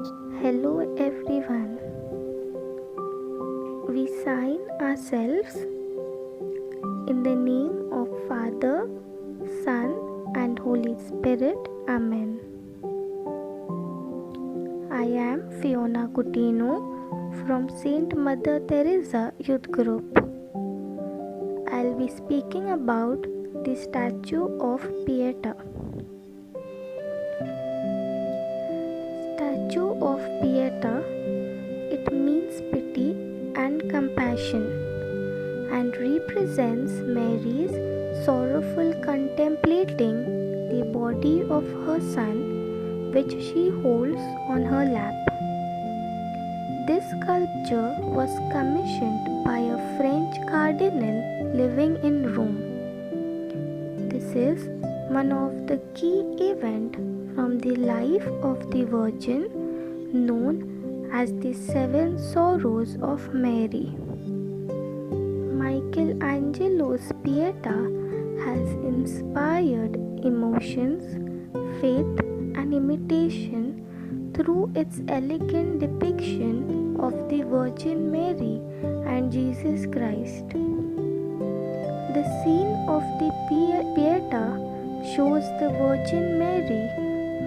Hello everyone. We sign ourselves in the name of Father, Son, and Holy Spirit. Amen. I am Fiona Coutinho from Saint Mother Teresa Youth Group. I'll be speaking about the statue of Pieta. Statue of Pieta, it means pity and compassion and represents Mary's sorrowful contemplating the body of her son which she holds on her lap. This sculpture was commissioned by a French cardinal living in Rome. This is one of the key events from the life of the Virgin known as the Seven Sorrows of Mary. Michelangelo's Pieta has inspired emotions, faith, and imitation through its elegant depiction of the Virgin Mary and Jesus Christ. The scene of the Pieta shows the Virgin Mary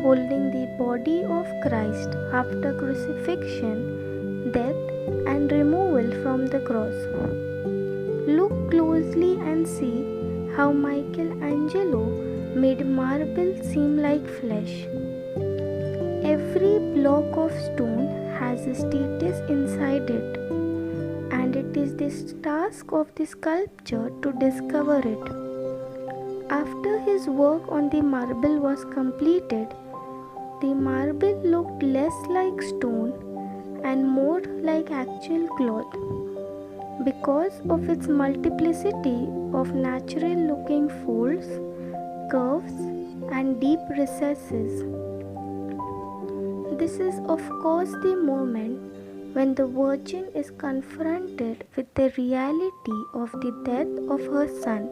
holding the body of Christ after crucifixion, death, and removal from the cross. Look closely and see how Michelangelo made marble seem like flesh. Every block of stone has a status inside it, and it is the task of the sculptor to discover it. After his work on the marble was completed, the marble looked less like stone and more like actual cloth because of its multiplicity of natural looking folds, curves, and deep recesses. This is, of course, the moment when the Virgin is confronted with the reality of the death of her son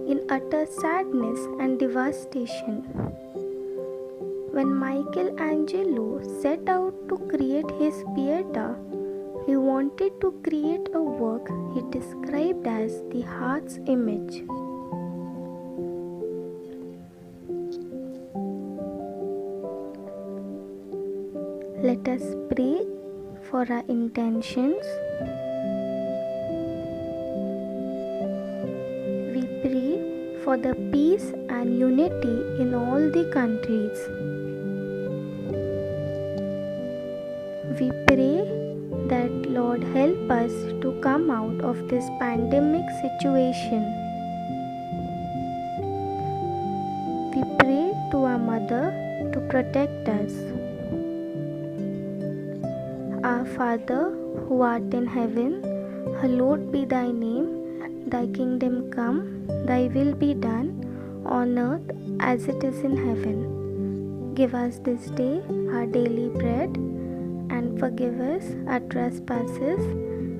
in utter sadness and devastation. When Michelangelo set out to create his Pieta, he wanted to create a work he described as the heart's image. Let us pray for our intentions. We pray for the peace and unity in all the countries. We pray that Lord help us to come out of this pandemic situation. We pray to our Mother to protect us. Our Father, who art in heaven, hallowed be thy name. Thy kingdom come, thy will be done, on earth as it is in heaven. Give us this day our daily bread, and forgive us our trespasses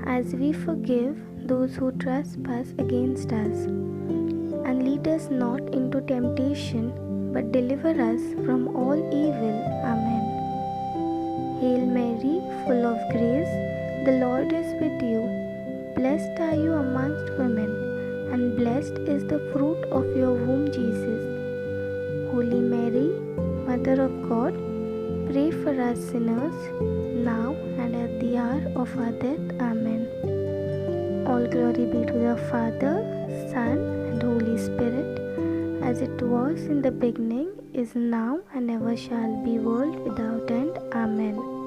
as we forgive those who trespass against us. And lead us not into temptation, but deliver us from all evil. Amen. Hail Mary, full of grace, the Lord is with you. Blessed are you amongst women, and blessed is the fruit of your womb, Jesus. Holy Mary, Mother of God, pray for us sinners, now and at the hour of our death. Amen. All glory be to the Father, Son, and Holy Spirit, as it was in the beginning, is now, and ever shall be, world without end. Amen.